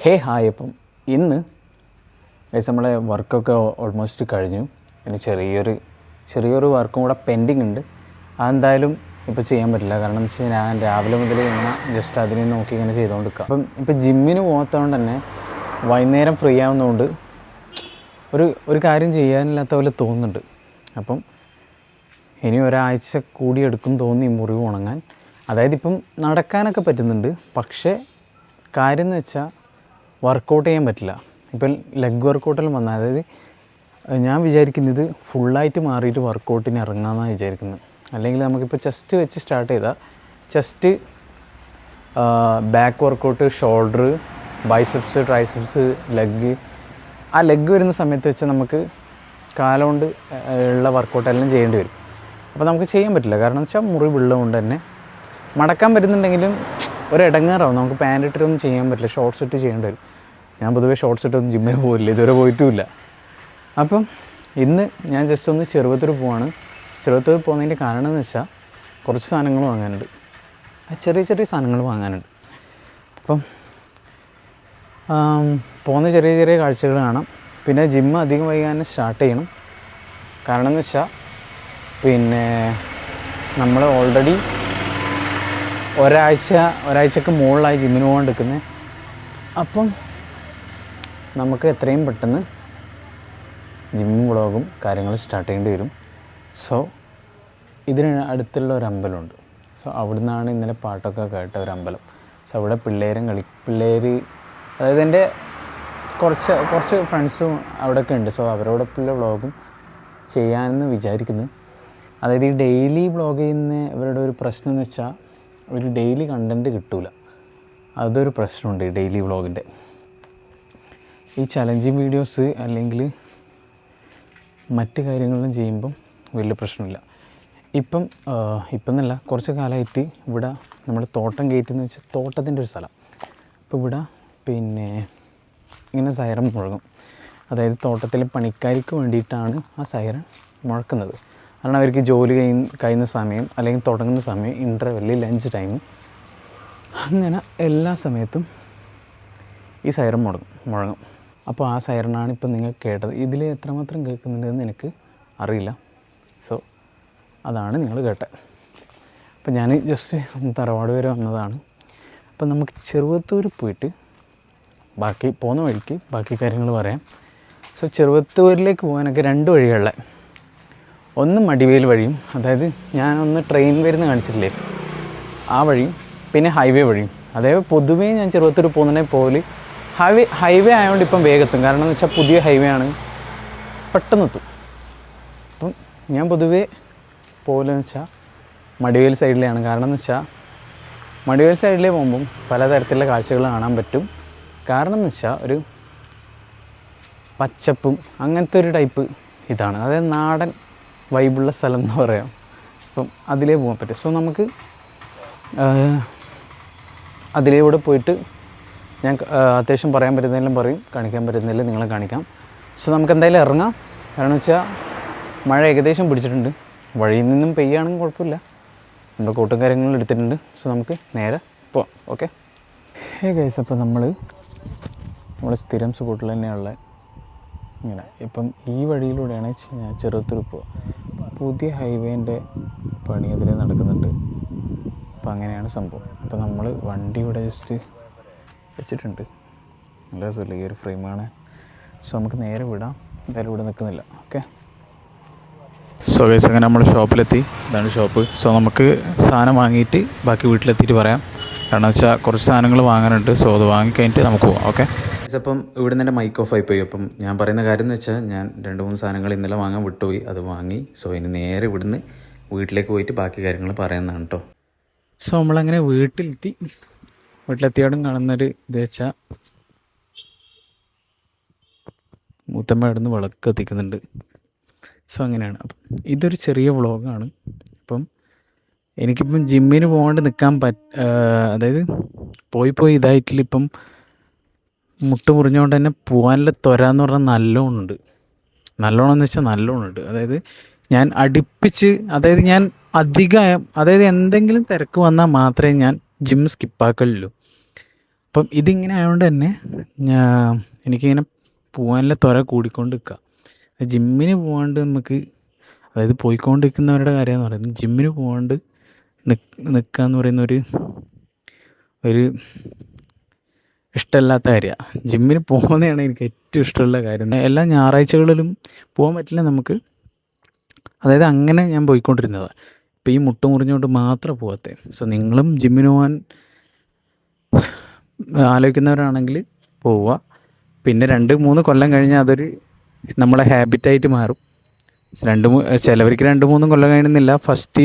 Hi. അപ്പം ഇന്ന് നമ്മളെ വർക്കൊക്കെ ഓൾമോസ്റ്റ് കഴിഞ്ഞു. ഇനി ചെറിയൊരു വർക്കും കൂടെ പെൻഡിങ് ഉണ്ട്. അതെന്തായാലും ഇപ്പോൾ ചെയ്യാൻ പറ്റില്ല. കാരണം എന്ന് വെച്ചാൽ ഞാൻ രാവിലെ മുതൽ ഇങ്ങനെ ജസ്റ്റ് അതിനെ നോക്കി ഇങ്ങനെ ചെയ്തുകൊണ്ടിരിക്കുക. അപ്പം ഇപ്പോൾ ജിമ്മിന് പോകാത്തതുകൊണ്ട് തന്നെ വൈകുന്നേരം ഫ്രീ ആവുന്നതുകൊണ്ട് ഒരു കാര്യം ചെയ്യാനില്ലാത്ത പോലെ തോന്നുന്നുണ്ട്. അപ്പം ഇനി ഒരാഴ്ച കൂടി എടുക്കും തോന്നി മുറിവ് ഉണങ്ങാൻ. അതായത് ഇപ്പം നടക്കാനൊക്കെ പറ്റുന്നുണ്ട്, പക്ഷേ കാര്യം എന്ന് വെച്ചാൽ വർക്കൗട്ട് ചെയ്യാൻ പറ്റില്ല. ഇപ്പം ലെഗ് വർക്കൗട്ടെല്ലാം വന്നാൽ, അതായത് ഞാൻ വിചാരിക്കുന്നത് ഫുള്ളായിട്ട് മാറിയിട്ട് വർക്കൗട്ടിന് ഇറങ്ങാമെന്നാണ് വിചാരിക്കുന്നത്. അല്ലെങ്കിൽ നമുക്കിപ്പോൾ ചെസ്റ്റ് വെച്ച് സ്റ്റാർട്ട് ചെയ്താൽ chest, back workout, shoulder, biceps, triceps, leg. ആ ലെഗ് വരുന്ന സമയത്ത് വെച്ച് നമുക്ക് കാലുകൊണ്ട് ഉള്ള വർക്കൗട്ട് എല്ലാം ചെയ്യേണ്ടി വരും. അപ്പോൾ നമുക്ക് ചെയ്യാൻ പറ്റില്ല. കാരണം എന്ന് വെച്ചാൽ മുറിവുള്ളതുകൊണ്ട് തന്നെ മടക്കാൻ പറ്റുന്നുണ്ടെങ്കിലും ഇടങ്ങാറാവും. നമുക്ക് പാൻറ് ഇട്ടിട്ടൊന്നും ചെയ്യാൻ പറ്റില്ല, ഷോർട്ട്സ് ഇട്ട് ചെയ്യേണ്ടി വരും. ഞാൻ പൊതുവേ ഷോർട്ട്സ് ഇട്ടൊന്നും ജിമ്മിൽ പോയില്ല, ഇതുവരെ പോയിട്ടുമില്ല. അപ്പം ഇന്ന് ഞാൻ ജസ്റ്റ് ഒന്ന് ചെറുവത്തൂർ പോവാണ്. ചെറുവത്തൂർ പോകുന്നതിൻ്റെ കാരണം എന്ന് വെച്ചാൽ കുറച്ച് സാധനങ്ങൾ വാങ്ങാനുണ്ട്, ചെറിയ സാധനങ്ങൾ വാങ്ങാനുണ്ട്. അപ്പം പോകുന്ന ചെറിയ കാഴ്ചകൾ കാണാം. പിന്നെ ജിമ്മ് അധികം വൈകാൻ സ്റ്റാർട്ട് ചെയ്യണം. കാരണം എന്ന് വെച്ചാൽ പിന്നെ നമ്മൾ ഓൾറെഡി ഒരാഴ്ചക്ക് മുകളിലായി ജിമ്മിന് പോകാൻ എടുക്കുന്നത്. അപ്പം നമുക്ക് എത്രയും പെട്ടെന്ന് ജിമ്മും വ്ളോഗും കാര്യങ്ങളും സ്റ്റാർട്ട് ചെയ്യേണ്ടി വരും. സോ ഇതിന് അടുത്തുള്ള ഒരു അമ്പലമുണ്ട്. സോ അവിടെ നിന്നാണ് ഇന്നലെ പാട്ടൊക്കെ കേട്ട ഒരു അമ്പലം. സോ അവിടെ പിള്ളേർ, അതായത് എൻ്റെ കുറച്ച് ഫ്രണ്ട്സും അവിടെയൊക്കെ ഉണ്ട്. സോ അവരോടൊപ്പമുള്ള വ്ളോഗും ചെയ്യാമെന്ന് വിചാരിക്കുന്നു. അതായത് ഈ ഡെയിലി വ്ളോഗ് ചെയ്യുന്ന ഇവരുടെ ഒരു പ്രശ്നം എന്ന് വെച്ചാൽ ഒരു ഡെയിലി കണ്ടൻറ്റ് കിട്ടില്ല. അതൊരു പ്രശ്നമുണ്ട് ഈ ഡെയിലി വ്ളോഗിൻ്റെ. ഈ ചലഞ്ചിങ് വീഡിയോസ് അല്ലെങ്കിൽ മറ്റ് കാര്യങ്ങളെല്ലാം ചെയ്യുമ്പം വലിയ പ്രശ്നമില്ല. ഇപ്പം എന്നല്ല, കുറച്ച് കാലമായിട്ട് ഇവിടെ നമ്മൾ തോട്ടം ഗേറ്റ് എന്ന് വെച്ചാൽ തോട്ടത്തിൻ്റെ ഒരു സ്ഥലം. അപ്പോൾ ഇവിടെ പിന്നെ ഇങ്ങനെ സൈറൻ മുഴങ്ങും. അതായത് തോട്ടത്തിലെ പണിക്കാർക്ക് വേണ്ടിയിട്ടാണ് ആ സൈറൻ മുഴക്കുന്നത്. കാരണം അവർക്ക് ജോലി കഴിയുന്ന സമയം അല്ലെങ്കിൽ തുടങ്ങുന്ന സമയം, ഇൻ്റർവെല്ല്, ലഞ്ച് ടൈം, അങ്ങനെ എല്ലാ സമയത്തും ഈ സൈറൻ മുഴങ്ങും. അപ്പോൾ ആ സൈറനാണ് ഇപ്പം നിങ്ങൾ കേട്ടത്. ഇതിൽ എത്രമാത്രം കേൾക്കുന്നുണ്ടെന്ന് എനിക്ക് അറിയില്ല. സോ അതാണ് നിങ്ങൾ കേട്ടത്. അപ്പം ഞാൻ ജസ്റ്റ് തറവാട് വരെ വന്നതാണ്. അപ്പം നമുക്ക് ചെറുവത്തൂർ പോയിട്ട് പോകുന്ന വഴിക്ക് ബാക്കി കാര്യങ്ങൾ പറയാം. സോ ചെറുവത്തൂരിലേക്ക് പോകാനൊക്കെ 2 വഴികളിലെ, ഒന്ന് മടിവേൽ വഴിയും, അതായത് ഞാനൊന്ന് ട്രെയിൻ വരുന്ന കാണിച്ചിട്ടില്ലേ, ആ വഴിയും, പിന്നെ ഹൈവേ വഴിയും. അതായത് പൊതുവേ ഞാൻ ചെറുവത്തൂർ പോകുന്നതിനെ പോലെ ഹൈവേ ആയതുകൊണ്ട് ഇപ്പം വേഗത്തും. കാരണം എന്ന് വെച്ചാൽ പുതിയ ഹൈവേ ആണ്, പെട്ടെന്നെത്തും. അപ്പം ഞാൻ പൊതുവേ പോലെന്ന് വെച്ചാൽ മടിവേൽ സൈഡിലെയാണ്. കാരണം എന്ന് വെച്ചാൽ മടിവേൽ സൈഡിലേ പോകുമ്പം പലതരത്തിലുള്ള കാഴ്ചകൾ കാണാൻ പറ്റും. കാരണം എന്ന് വെച്ചാൽ ഒരു പച്ചപ്പും അങ്ങനത്തെ ഒരു ടൈപ്പ് ഇതാണ്, അതായത് നാടൻ വൈബുള്ള സ്ഥലം എന്ന് പറയാം. അപ്പം അതിലേ പോകാൻ പറ്റും. സോ നമുക്ക് അതിലൂടെ പോയിട്ട് ഞാൻ അത്യാവശ്യം പറയാൻ പറ്റുന്നതെല്ലാം പറയും, കാണിക്കാൻ പറ്റുന്നതെല്ലാം നിങ്ങളെ കാണിക്കാം. സോ നമുക്ക് എന്തായാലും ഇറങ്ങാം. കാരണം വെച്ചാൽ മഴ ഏകദേശം പിടിച്ചിട്ടുണ്ട്. വഴിയിൽ നിന്നും പെയ്യാണെങ്കിൽ കുഴപ്പമില്ല, നമ്മുടെ കൂട്ടും കാര്യങ്ങളും എടുത്തിട്ടുണ്ട്. സോ നമുക്ക് നേരെ പോവാം. ഓക്കെ ഗൈസ്, അപ്പോൾ നമ്മൾ സ്ഥിരം സ്പോട്ടിൽ തന്നെയുള്ള ഇങ്ങനെ ഇപ്പം ഈ വഴിയിലൂടെയാണ് ചെറുവത്തൂർ പോവുക. പുതിയ ഹൈവേൻ്റെ പണി അതിൽ നടക്കുന്നുണ്ട്. അപ്പോൾ അങ്ങനെയാണ് സംഭവം. അപ്പോൾ നമ്മൾ വണ്ടി ഇവിടെ ജസ്റ്റ് വെച്ചിട്ടുണ്ട്. നല്ല രസമില്ല ഈ ഒരു ഫ്രെയിമാണ്. സോ നമുക്ക് നേരെ വിടാം. എന്തായാലും ഇവിടെ നിൽക്കുന്നില്ല. ഓക്കെ. സോ ഗൈസ്, അങ്ങനെ നമ്മൾ ഷോപ്പിലെത്തി. ഇതാണ് ഷോപ്പ്. സോ നമുക്ക് സാധനം വാങ്ങിയിട്ട് ബാക്കി വീട്ടിലെത്തിയിട്ട് പറയാം. കാരണം വെച്ചാൽ കുറച്ച് സാധനങ്ങൾ വാങ്ങാനുണ്ട്. സോ അത് വാങ്ങിക്കഴിഞ്ഞിട്ട് നമുക്ക് പോവാം. ഓക്കെ. അപ്പം ഇവിടെ നിന്ന് എൻ്റെ മൈക്ക് ഓഫ് ആയിപ്പോയി. അപ്പം ഞാൻ പറയുന്ന കാര്യം എന്ന് വെച്ചാൽ ഞാൻ 2-3 സാധനങ്ങൾ ഇന്നലെ വാങ്ങാൻ വിട്ടുപോയി, അത് വാങ്ങി. സോ ഇനി നേരെ ഇവിടുന്ന് വീട്ടിലേക്ക് പോയിട്ട് ബാക്കി കാര്യങ്ങൾ പറയുന്നതാണ് കേട്ടോ. സോ നമ്മളങ്ങനെ വീട്ടിലെത്തിയോടും കാണുന്നൊരു ഇത് വെച്ചാൽ മൂത്തമ്മ ഇവിടുന്ന് വിളക്ക് കത്തിക്കുന്നുണ്ട്. സോ അങ്ങനെയാണ്. അപ്പം ഇതൊരു ചെറിയ വ്ളോഗാണ്. അപ്പം എനിക്കിപ്പം ജിമ്മിന് പോകാണ്ട് നിൽക്കാൻ അതായത് പോയി ഇതായിട്ടില്ല. ഇപ്പം മുട്ട് മുറിഞ്ഞുകൊണ്ട് തന്നെ പോകാനുള്ള ത്വരാന്ന് പറഞ്ഞാൽ നല്ലോണം എന്ന് വെച്ചാൽ നല്ലോണമുണ്ട്. അതായത് ഞാൻ അടുപ്പിച്ച്, അതായത് ഞാൻ അതായത് എന്തെങ്കിലും തിരക്ക് വന്നാൽ മാത്രമേ ഞാൻ ജിം സ്കിപ്പാക്കലുള്ളൂ. അപ്പം ഇതിങ്ങനെ ആയതുകൊണ്ട് തന്നെ എനിക്കിങ്ങനെ പോകാനുള്ള ത്വര കൂടിക്കൊണ്ട് നിൽക്കുക. ജിമ്മിന് പോകാണ്ട് നമുക്ക്, അതായത് പോയിക്കൊണ്ടിരിക്കുന്നവരുടെ കാര്യമെന്ന് പറയുന്നത്, ജിമ്മിന് പോകാണ്ട് നിൽക്കുക എന്ന് പറയുന്ന ഒരു ഇഷ്ടമില്ലാത്ത കാര്യമാണ്. ജിമ്മിന് പോകുന്നതാണ് എനിക്ക് ഏറ്റവും ഇഷ്ടമുള്ള കാര്യം. എല്ലാ ഞായറാഴ്ചകളിലും പോകാൻ പറ്റില്ല നമുക്ക്. അതായത് അങ്ങനെ ഞാൻ പോയിക്കൊണ്ടിരുന്നത്. ഇപ്പോൾ ഈ മുട്ട് മുറിഞ്ഞുകൊണ്ട് മാത്രം പോകാത്തത്. സോ നിങ്ങളും ജിമ്മിന് പോകാൻ ആലോചിക്കുന്നവരാണെങ്കിൽ പോവുക. പിന്നെ 2-3 കൊല്ലം കഴിഞ്ഞാൽ അതൊരു നമ്മളെ ഹാബിറ്റായിട്ട് മാറും. ചിലവർക്ക് 2-3 കൊല്ലം കഴിയുന്നില്ല, ഫസ്റ്റ്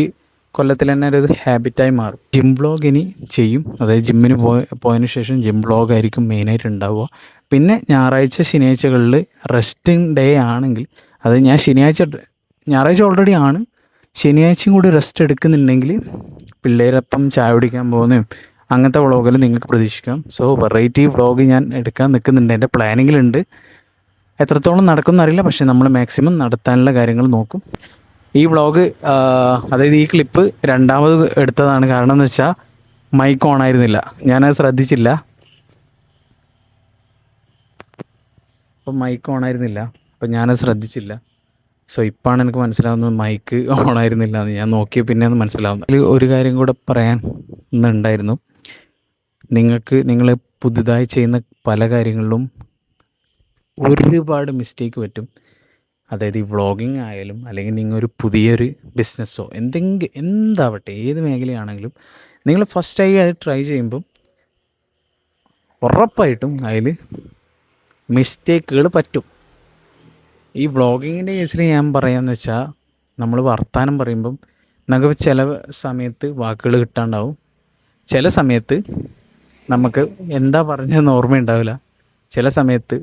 കൊല്ലത്തിൽ തന്നെ ഒരു ഹാബിറ്റായി മാറും. ജിം വ്ളോഗ് ഇനി ചെയ്യും. അതായത് ജിമ്മിന് പോയതിന് ശേഷം ജിം വ്ളോഗ് ആയിരിക്കും മെയിനായിട്ട് ഉണ്ടാവുക. പിന്നെ ഞായറാഴ്ച ശനിയാഴ്ചകളിൽ റെസ്റ്റിംഗ് ഡേ ആണെങ്കിൽ, അത് ഞായറാഴ്ച ഓൾറെഡി ആണ്, ശനിയാഴ്ചയും കൂടി റെസ്റ്റ് എടുക്കുന്നുണ്ടെങ്കിൽ പിള്ളേരപ്പം ചായ കുടിക്കാൻ പോകുന്നതും അങ്ങനത്തെ വ്ളോഗിൽ നിങ്ങൾക്ക് പ്രതീക്ഷിക്കാം. സോ വെറൈറ്റി വ്ളോഗ് ഞാൻ എടുക്കാൻ നിൽക്കുന്നുണ്ട്, എൻ്റെ പ്ലാനിങ്ങിലുണ്ട്. എത്രത്തോളം നടക്കുമെന്ന് അറിയില്ല, പക്ഷേ നമ്മൾ മാക്സിമം നടത്താനുള്ള കാര്യങ്ങൾ നോക്കും. ഈ വ്ളോഗ്, അതായത് ഈ ക്ലിപ്പ് രണ്ടാമത് എടുത്തതാണ്. കാരണം എന്ന് വെച്ചാൽ മൈക്ക് ഓൺ ആയിരുന്നില്ല, ഞാനത് ശ്രദ്ധിച്ചില്ല. അപ്പം മൈക്ക് ഓൺ ആയിരുന്നില്ല, അപ്പം ഞാനത് ശ്രദ്ധിച്ചില്ല. സോ ഇപ്പോഴാണ് എനിക്ക് മനസ്സിലാവുന്നത് മൈക്ക് ഓൺ ആയിരുന്നില്ല എന്ന്. ഞാൻ നോക്കിയ പിന്നെ അത് മനസ്സിലാവുന്നത്. അതിൽ ഒരു കാര്യം കൂടെ പറയാൻ ഇന്നുണ്ടായിരുന്നു. നിങ്ങൾ പുതുതായി ചെയ്യുന്ന പല കാര്യങ്ങളിലും ഒരുപാട് മിസ്റ്റേക്ക് പറ്റും. അതായത് ഈ വ്ളോഗിങ് ആയാലും, അല്ലെങ്കിൽ നിങ്ങളൊരു പുതിയൊരു ബിസിനസ്സോ എന്താവട്ടെ, ഏത് മേഖലയാണെങ്കിലും നിങ്ങൾ ഫസ്റ്റായി അത് ട്രൈ ചെയ്യുമ്പം ഉറപ്പായിട്ടും അതിൽ മിസ്റ്റേക്കുകൾ പറ്റും. ഈ വ്ളോഗിങ്ങിൻ്റെ കേസിൽ ഞാൻ പറയാമെന്ന് വെച്ചാൽ, നമ്മൾ വർത്തമാനം പറയുമ്പം നമുക്ക് ചില സമയത്ത് വാക്കുകൾ കിട്ടാണ്ടാവും, ചില സമയത്ത് നമുക്ക് എന്താ പറഞ്ഞതെന്ന് ഓർമ്മയുണ്ടാവില്ല, ചില സമയത്ത്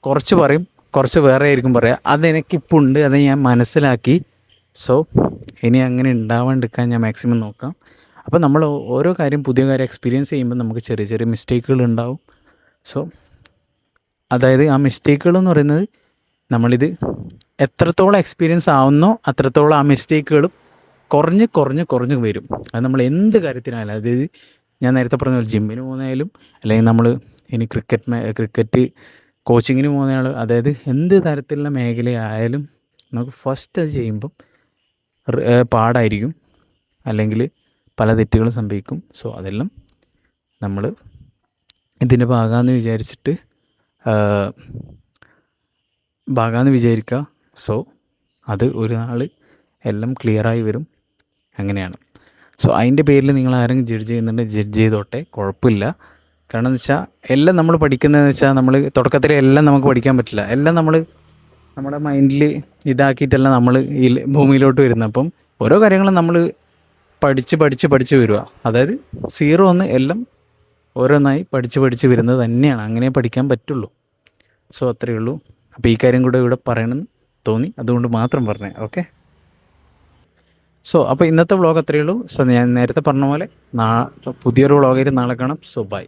കുറച്ച് പറയും, കുറച്ച് വേറെ ആയിരിക്കും പറയുക. അതെനിക്കിപ്പോൾ ഉണ്ട്, അത് ഞാൻ മനസ്സിലാക്കി. സോ ഇനി അങ്ങനെ ഉണ്ടാവാണ്ടിരിക്കാൻ ഞാൻ മാക്സിമം നോക്കാം. അപ്പോൾ നമ്മൾ ഓരോ കാര്യം, പുതിയ കാര്യം എക്സ്പീരിയൻസ് ചെയ്യുമ്പോൾ നമുക്ക് ചെറിയ ചെറിയ മിസ്റ്റേക്കുകൾ ഉണ്ടാവും. സോ അതായത് ആ മിസ്റ്റേക്കുകൾ എന്ന് പറയുന്നത്, നമ്മളിത് എത്രത്തോളം എക്സ്പീരിയൻസ് ആവുന്നോ അത്രത്തോളം ആ മിസ്റ്റേക്കുകളും കുറഞ്ഞ് വരും. അത് നമ്മൾ എന്ത് കാര്യത്തിനായാലും, അതായത് ഞാൻ നേരത്തെ പറഞ്ഞ പോലെ ജിമ്മിന് പോകുന്നതായാലും, അല്ലെങ്കിൽ നമ്മൾ ഇനി ക്രിക്കറ്റ് കോച്ചിങ്ങിന് പോകുന്നയാൾ, അതായത് എന്ത് തരത്തിലുള്ള മേഖലയായാലും നമുക്ക് ഫസ്റ്റ് അത് ചെയ്യുമ്പം പാടായിരിക്കും, അല്ലെങ്കിൽ പല തെറ്റുകളും സംഭവിക്കും. സോ അതെല്ലാം നമ്മൾ ഇതിൻ്റെ ഭാഗമാണെന്ന് വിചാരിക്കുക. സോ അത് ഒരു നാൾ എല്ലാം ക്ലിയറായി വരും. അങ്ങനെയാണ്. സോ അതിൻ്റെ പേരിൽ നിങ്ങൾ ആരെങ്കിലും ജഡ്ജ് ചെയ്യുന്നുണ്ടെങ്കിൽ ജഡ്ജ് ചെയ്തോട്ടെ, കുഴപ്പമില്ല. കാരണം എന്ന് വെച്ചാൽ എല്ലാം നമ്മൾ പഠിക്കുന്നതെന്ന് വെച്ചാൽ, നമ്മൾ തുടക്കത്തിലെ എല്ലാം നമുക്ക് പഠിക്കാൻ പറ്റില്ല. എല്ലാം നമ്മൾ നമ്മുടെ മൈൻഡിൽ ഇതാക്കിയിട്ടല്ല നമ്മൾ ഈ ഭൂമിയിലോട്ട് വരുന്നത്. അപ്പം ഓരോ കാര്യങ്ങളും നമ്മൾ പഠിച്ച് വരിക. അതായത് 0 എല്ലാം ഓരോന്നായി പഠിച്ച് വരുന്നത് തന്നെയാണ്. അങ്ങനെ പഠിക്കാൻ പറ്റുള്ളൂ. സോ അത്രയേ ഉള്ളൂ. അപ്പോൾ ഈ കാര്യം കൂടെ ഇവിടെ പറയണമെന്ന് തോന്നി, അതുകൊണ്ട് മാത്രം പറഞ്ഞേ. ഓക്കെ. സോ അപ്പോൾ ഇന്നത്തെ വ്ളോഗ് അത്രയേ ഉള്ളൂ. സോ ഞാൻ നേരത്തെ പറഞ്ഞ പോലെ പുതിയൊരു വ്ളോഗായിട്ട് നാളെ കാണാം. So by.